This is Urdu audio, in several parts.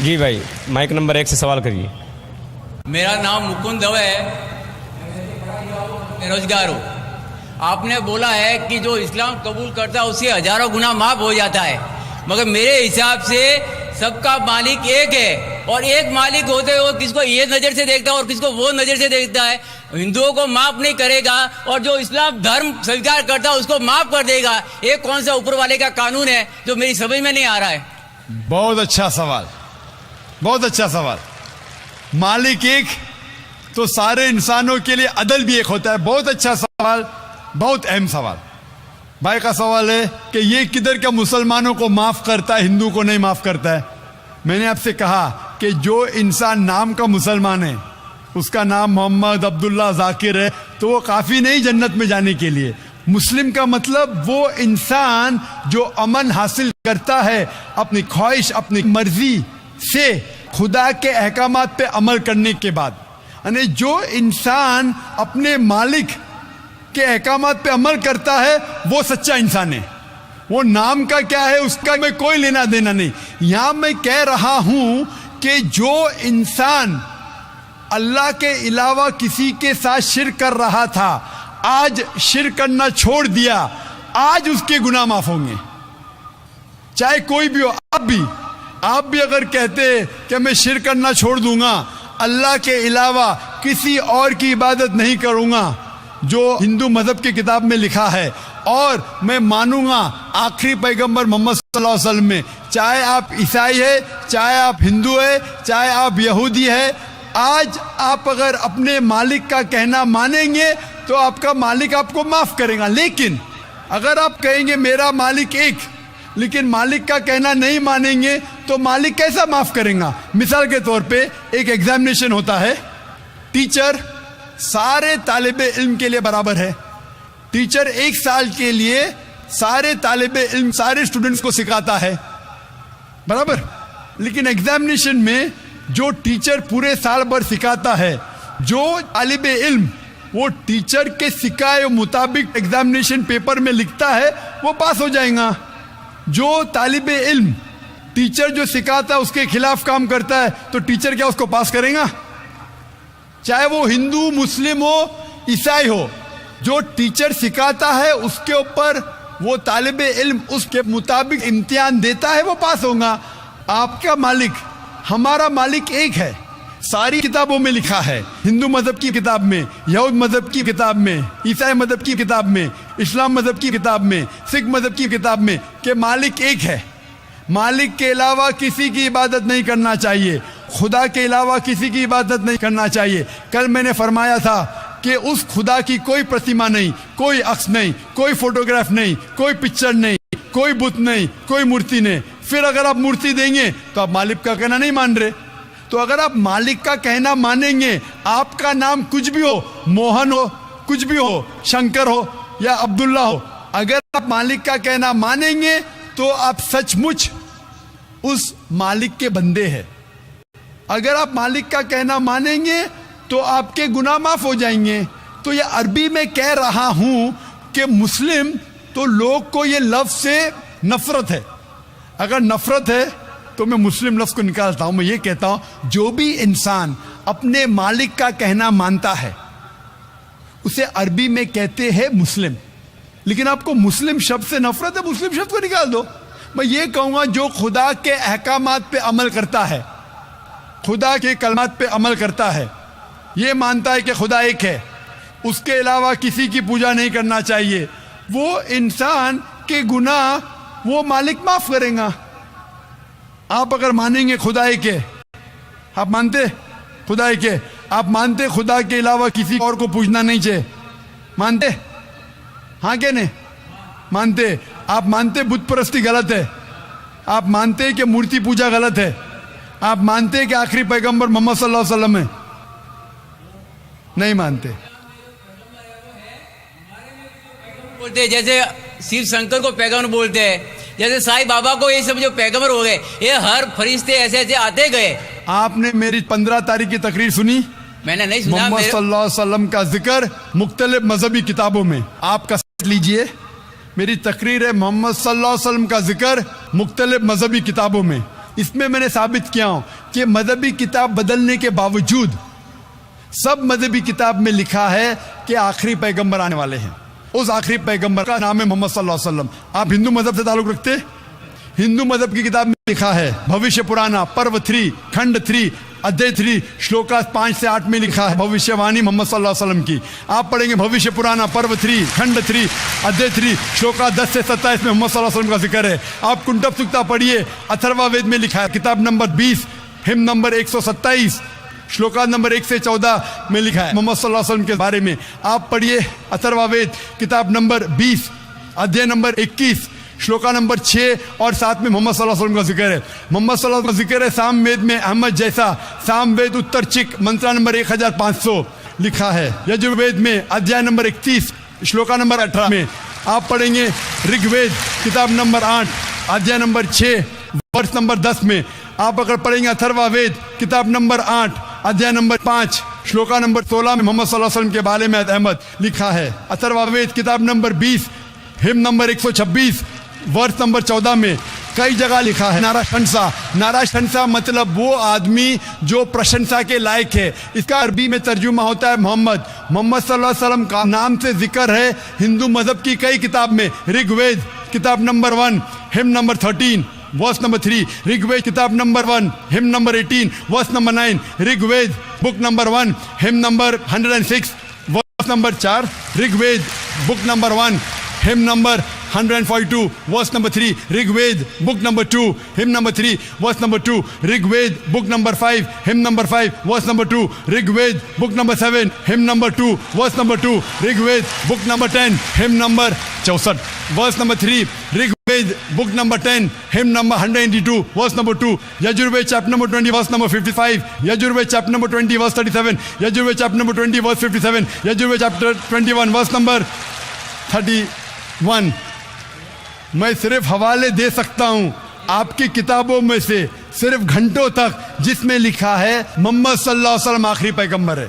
جی بھائی مائک نمبر 1 سے سوال کریے. میرا نام مکند دو ہے, بیروزگار ہوں. آپ نے بولا ہے کہ جو اسلام قبول کرتا ہے اسے ہزاروں گنا معاف ہو جاتا ہے, مگر میرے حساب سے سب کا مالک ایک ہے, اور ایک مالک ہوتے ہوئے کس کو یہ نظر سے دیکھتا ہے اور کس کو وہ نظر سے دیکھتا ہے. ہندوؤں کو معاف نہیں کرے گا اور جو اسلام دھرم سویکار کرتا ہے اس کو معاف کر دے گا. یہ کون سا اوپر والے کا قانون ہے جو میری سمجھ میں نہیں آ رہا ہے؟ بہت اچھا سوال, بہت اچھا سوال. مالک ایک تو سارے انسانوں کے لیے عدل بھی ایک ہوتا ہے. بہت اچھا سوال, بہت اہم سوال. بھائی کا سوال ہے کہ یہ کدھر کا مسلمانوں کو معاف کرتا ہے, ہندو کو نہیں معاف کرتا ہے. میں نے آپ سے کہا کہ جو انسان نام کا مسلمان ہے, اس کا نام محمد عبداللہ ذاکر ہے, تو وہ کافی نہیں جنت میں جانے کے لیے. مسلم کا مطلب وہ انسان جو امن حاصل کرتا ہے اپنی خواہش اپنی مرضی سے خدا کے احکامات پہ عمل کرنے کے بعد. یعنی جو انسان اپنے مالک کے احکامات پہ عمل کرتا ہے وہ سچا انسان ہے. وہ نام کا کیا ہے اس کا میں کوئی لینا دینا نہیں. یہاں میں کہہ رہا ہوں کہ جو انسان اللہ کے علاوہ کسی کے ساتھ شرک کر رہا تھا, آج شرک کرنا چھوڑ دیا, آج اس کے گناہ معاف ہوں گے. چاہے کوئی بھی ہو. آپ بھی اگر کہتے کہ میں شرک کرنا چھوڑ دوں گا, اللہ کے علاوہ کسی اور کی عبادت نہیں کروں گا جو ہندو مذہب کی کتاب میں لکھا ہے, اور میں مانوں گا آخری پیغمبر محمد صلی اللہ علیہ وسلم میں, چاہے آپ عیسائی ہے, چاہے آپ ہندو ہے, چاہے آپ یہودی ہے, آج آپ اگر اپنے مالک کا کہنا مانیں گے تو آپ کا مالک آپ کو معاف کرے گا. لیکن اگر آپ کہیں گے میرا مالک ایک, لیکن مالک کا کہنا نہیں مانیں گے تو مالک کیسا معاف کریں گا؟ مثال کے طور پہ ایک ایگزامینیشن ہوتا ہے, ٹیچر سارے طالب علم کے لیے برابر ہے. ٹیچر 1 سال کے لیے سارے طالب علم سارے اسٹوڈنٹس کو سکھاتا ہے, برابر. لیکن ایگزامینیشن میں جو ٹیچر پورے سال بھر سکھاتا ہے, جو طالب علم وہ ٹیچر کے سکھائے مطابق ایگزامینیشن پیپر میں لکھتا ہے وہ پاس ہو جائے گا. جو طالب علم ٹیچر جو سکھاتا ہے اس کے خلاف کام کرتا ہے تو ٹیچر کیا اس کو پاس کرے گا؟ چاہے وہ ہندو مسلم ہو عیسائی ہو, جو ٹیچر سکھاتا ہے اس کے اوپر وہ طالب علم اس کے مطابق امتحان دیتا ہے وہ پاس ہوگا. آپ کا مالک ہمارا مالک ایک ہے, ساری کتابوں میں لکھا ہے, ہندو مذہب کی کتاب میں, یہود مذہب کی کتاب میں, عیسائی مذہب کی کتاب میں, اسلام مذہب کی کتاب میں, سکھ مذہب کی کتاب میں کہ مالک ایک ہے. مالک کے علاوہ کسی کی عبادت نہیں کرنا چاہیے, خدا کے علاوہ کسی کی عبادت نہیں کرنا چاہیے. کل میں نے فرمایا تھا کہ اس خدا کی کوئی پرتیما نہیں, کوئی عکس نہیں, کوئی فوٹوگراف نہیں, کوئی پکچر نہیں, کوئی بت نہیں, کوئی مورتی نہیں. پھر اگر آپ مورتی دیں گے تو آپ مالک کا کہنا نہیں مان رہے. تو اگر آپ مالک کا کہنا مانیں گے, آپ کا نام کچھ بھی ہو, موہن ہو, کچھ بھی ہو, شنکر ہو یا عبداللہ ہو, اگر آپ مالک کا کہنا مانیں گے تو آپ سچ مچ اس مالک کے بندے ہیں. اگر آپ مالک کا کہنا مانیں گے تو آپ کے گناہ معاف ہو جائیں گے. تو یہ عربی میں کہہ رہا ہوں کہ مسلم تو لوگ کو یہ لفظ سے نفرت ہے. اگر نفرت ہے تو میں مسلم لفظ کو نکالتا ہوں, میں یہ کہتا ہوں جو بھی انسان اپنے مالک کا کہنا مانتا ہے اسے عربی میں کہتے ہیں مسلم. لیکن آپ کو مسلم شبد سے نفرت ہے, مسلم شبد کو نکال دو. میں یہ کہوں گا جو خدا کے احکامات پہ عمل کرتا ہے, خدا کے کلمات پہ عمل کرتا ہے, یہ مانتا ہے کہ خدا ایک ہے, اس کے علاوہ کسی کی پوجا نہیں کرنا چاہیے, وہ انسان کے گناہ وہ مالک معاف کریں گا. آپ اگر مانیں گے خدا ایک ہے, آپ مانتے خدا ایک ہے, آپ مانتے خدا کے علاوہ کسی اور کو پوجنا نہیں چاہیے, مانتے؟ ہاں کہ نہیں مانتے؟ آپ مانتے بت پرستی غلط ہے, آپ مانتے کہ مورتی پوجا غلط ہے, آپ مانتے کہ آخری پیغمبر محمد صلی اللہ علیہ وسلم ہے؟ نہیں مانتے. بولتے جیسے شیو شنکر کو پیغمبر بولتے ہیں, جیسے سائی بابا کو یہ سب جو پیغمبر ہو گئے, یہ ہر فرشتے ایسے ایسے آتے گئے. آپ نے میری 15 تاریخ کی تقریر سنی؟ میں نے نہیں سنا. محمد صلی اللہ علیہ وسلم کا ذکر مختلف مذہبی کتابوں میں, آپ کا سیٹ لیجئے, میری تقریر ہے محمد صلی اللہ علیہ وسلم کا ذکر مختلف مذہبی کتابوں میں. اس میں نے ثابت کیا ہوں کہ مذہبی کتاب بدلنے کے باوجود سب مذہبی کتاب میں لکھا ہے کہ آخری پیغمبر آنے والے ہیں. اس آخری پیغمبر کا نام ہے محمد صلی اللہ علیہ وسلم. آپ ہندو مذہب سے تعلق رکھتے؟ ہندو مذہب کی کتاب میں لکھا ہے بھوشیہ پرانا پرو 3 کھنڈ 3 ادھیے 3 شلوکا 5 سے 8 میں لکھا ہے بھوشیہ وانی محمد صلی اللہ علیہ وسلم کی. آپ پڑھیں گے بھوشیہ پرانا پرو 3 کھنڈ 3 ادھیے 3 شلوکا 10 سے 27 میں محمد صلی اللہ علیہ وسلم کا ذکر ہے. آپ کنٹب سکتا پڑھیے اتھروا وید میں لکھا ہے کتاب نمبر 20 ہم نمبر 127 شلوکا نمبر 1 سے 14 میں لکھا ہے محمد صلی اللہ علیہ وسلم کے بارے میں. آپ پڑھیے اتھروا وید کتاب نمبر 20 ادھیے نمبر 21 شلوکا نمبر 6 اور 7 میں محمد صلی اللہ علیہ وسلم کا ذکر ہے. محمد صلی اللہ علیہ وسلم کا ذکر ہے سام وید میں احمد جیسا سام وید اتر چک منترا نمبر 1500 لکھا ہے. یجروید میں ادھیائے نمبر 31 شلوکا نمبر 18 میں. آپ پڑھیں گے رگ وید کتاب نمبر 8 ادھیائے نمبر 6 ورس نمبر 10 میں. آپ اگر پڑھیں گے اتھروا وید کتاب نمبر 8 ادھیائے نمبر 5 شلوکا نمبر 16 میں محمد صلی اللہ علیہ وسلم کے بارے میں احمد لکھا ہے. اتھروا وید کتاب نمبر 20 ہم نمبر 126 ورس نمبر 14 میں کئی جگہ لکھا ہے ناراشنسا. ناراشنسا مطلب وہ آدمی جو پرشنسا کے لائق ہے. اس کا عربی میں ترجمہ ہوتا ہے محمد. محمد صلی اللہ علیہ وسلم کا نام سے ذکر ہے ہندو مذہب کی کئی کتاب میں. رگ وید کتاب نمبر 1 ہم number 13 verse number 3 Rig Veda کتاب نمبر 1 ہم number 18 verse number 9 Rig Veda book number 1 ہم number 106 verse number 4 Rig Veda book number 1 ہم number 142 verse number 3 Rig Veda book number 2 ہم نمبر 3 ورس number 2 Rig Veda book number 5 ہم نمبر 5 ورس number 2 Rig Veda book number 7 ہم نمبر 2 ورس نمبر 2 رگ وید بک number 10 hymn number 64 verse number 3 Rig Veda بک number 10 hymn number 182 verse number 2 Yajurveda chapter number 20 verse number 55 Yajurveda chapter number 20 verse 37 Yajurveda chapter number 20 verse 57 Yajurveda chapter 21 verse number 31. میں صرف حوالے دے سکتا ہوں آپ کی کتابوں میں سے صرف گھنٹوں تک جس میں لکھا ہے محمد صلی اللہ علیہ وسلم آخری پیغمبر ہے.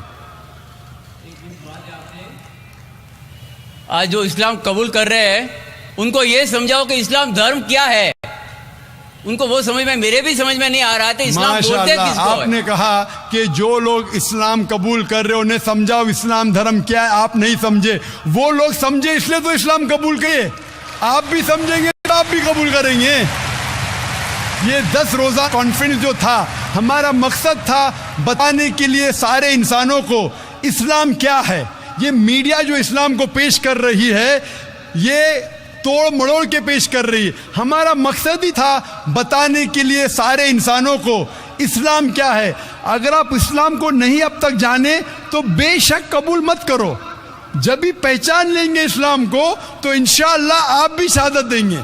آج جو اسلام قبول کر رہے ہیں ان کو یہ سمجھاؤ کہ اسلام دھرم کیا ہے. ان کو وہ سمجھ میں میرے بھی سمجھ میں نہیں آ رہا تھا اسلام بولتے کس کو آپ نے کہا کہ جو لوگ اسلام قبول کر رہے انہیں سمجھاؤ اسلام دھرم کیا ہے. آپ نہیں سمجھے, وہ لوگ سمجھے اس لیے تو اسلام قبول کیے. آپ بھی سمجھیں گے آپ بھی قبول کریں گے. یہ 10 روزہ کانفرنس جو تھا ہمارا مقصد تھا بتانے کے لیے سارے انسانوں کو اسلام کیا ہے. یہ میڈیا جو اسلام کو پیش کر رہی ہے یہ توڑ مڑوڑ کے پیش کر رہی ہے. ہمارا مقصد ہی تھا بتانے کے لیے سارے انسانوں کو اسلام کیا ہے. اگر آپ اسلام کو نہیں اب تک جانے تو بے شک قبول مت کرو. جب بھی پہچان لیں گے اسلام کو تو انشاءاللہ آپ بھی شہادت دیں گے.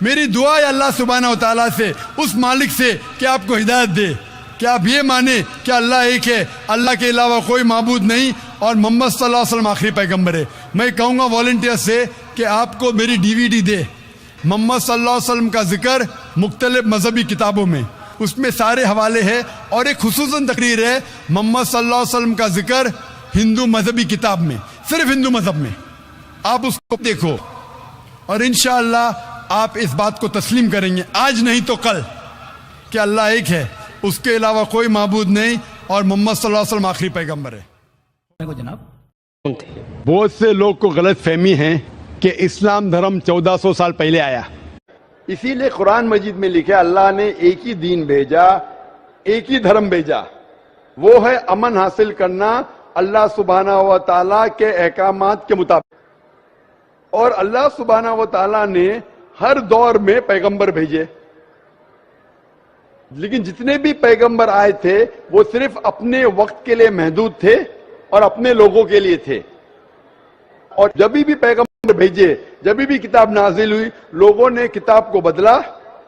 میری دعا ہے اللہ سبحانہ و تعالیٰ سے, اس مالک سے کہ آپ کو ہدایت دے کہ آپ یہ مانیں کہ اللہ ایک ہے, اللہ کے علاوہ کوئی معبود نہیں اور محمد صلی اللہ علیہ وسلم آخری پیغمبر ہے. میں کہوں گا والنٹیئر سے کہ آپ کو میری DVD دے. محمد صلی اللہ علیہ وسلم کا ذکر مختلف مذہبی کتابوں میں, اس میں سارے حوالے ہیں, اور ایک خصوصاً تقریر ہے محمد صلی اللہ علیہ وسلم کا ذکر ہندو مذہبی کتاب میں, صرف ہندو مذہب میں. آپ اس کو دیکھو اور انشاءاللہ آپ اس بات کو تسلیم کریں گے آج نہیں تو کل کہ اللہ ایک ہے, اس کے علاوہ کوئی معبود نہیں اور محمد صلی اللہ علیہ وسلم آخری پیغمبر ہے. بہت سے لوگ کو غلط فہمی ہے کہ اسلام دھرم 1400 سال پہلے آیا. اسی لیے قرآن مجید میں لکھا اللہ نے ایک ہی دین بھیجا, ایک ہی دھرم بھیجا, وہ ہے امن حاصل کرنا اللہ سبحانہ و تعالیٰ کے احکامات کے مطابق. اور اللہ سبحانہ و تعالیٰ نے ہر دور میں پیغمبر بھیجے, لیکن جتنے بھی پیغمبر آئے تھے وہ صرف اپنے وقت کے لیے محدود تھے اور اپنے لوگوں کے لیے تھے. اور جب بھی پیغمبر بھیجے, جب بھی کتاب نازل ہوئی, لوگوں نے کتاب کو بدلا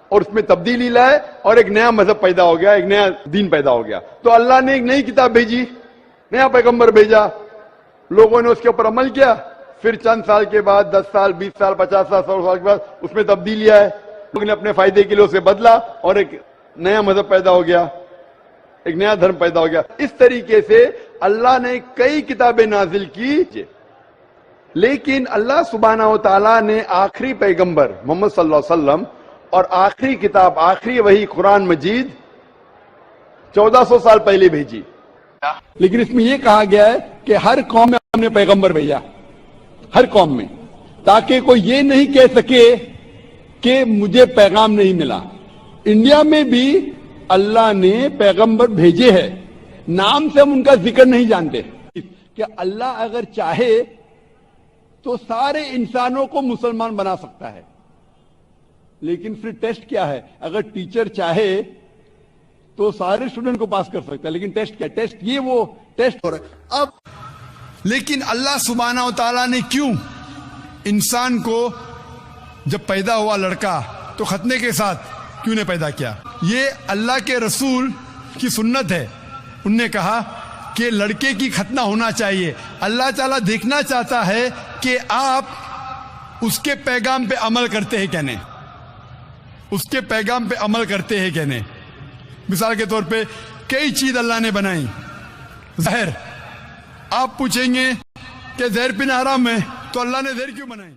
اور اس میں تبدیلی لائے اور ایک نیا مذہب پیدا ہو گیا, ایک نیا دین پیدا ہو گیا. تو اللہ نے ایک نئی کتاب بھیجی, نیا پیغمبر بھیجا, لوگوں نے اس کے اوپر عمل کیا. پھر چند سال کے بعد 10 سال 20 سال 50 سال 100 سال کے بعد اس میں تبدیلی آئے, لوگوں نے اپنے فائدے کے لیے اسے بدلا اور ایک نیا مذہب پیدا ہو گیا, ایک نیا دھرم پیدا ہو گیا. اس طریقے سے اللہ نے کئی کتابیں نازل کی, لیکن اللہ سبحانہ و تعالیٰ نے آخری پیغمبر محمد صلی اللہ علیہ وسلم اور آخری کتاب آخری وہی قرآن مجید 1400 سال پہلے بھیجی. لیکن اس میں یہ کہا گیا ہے کہ ہر قوم میں ہم نے پیغمبر بھیجا, ہر قوم میں, تاکہ کوئی یہ نہیں کہہ سکے کہ مجھے پیغام نہیں ملا. انڈیا میں بھی اللہ نے پیغمبر بھیجے ہیں, نام سے ہم ان کا ذکر نہیں جانتے. کہ اللہ اگر چاہے تو سارے انسانوں کو مسلمان بنا سکتا ہے, لیکن پھر ٹیسٹ کیا ہے؟ اگر ٹیچر چاہے تو سارے اسٹوڈنٹ کو پاس کر سکتا ہے, لیکن ٹیسٹ کیا؟ ٹیسٹ یہ وہ ٹیسٹ ہو رہا ہے اب. لیکن اللہ سبحانہ و تعالیٰ نے کیوں انسان کو جب پیدا ہوا لڑکا تو ختنے کے ساتھ کیوں نے پیدا کیا؟ یہ اللہ کے رسول کی سنت ہے. انہوں نے کہا کہ لڑکے کی ختنہ ہونا چاہیے. اللہ تعالیٰ دیکھنا چاہتا ہے کہ آپ اس کے پیغام پہ عمل کرتے ہیں کہ نہیں, اس کے پیغام پہ عمل کرتے ہیں کہ نہیں. مثال کے طور پہ کئی چیز اللہ نے بنائی. زہر, آپ پوچھیں گے کہ زہر پینا حرام ہے, تو اللہ نے زہر کیوں بنائی؟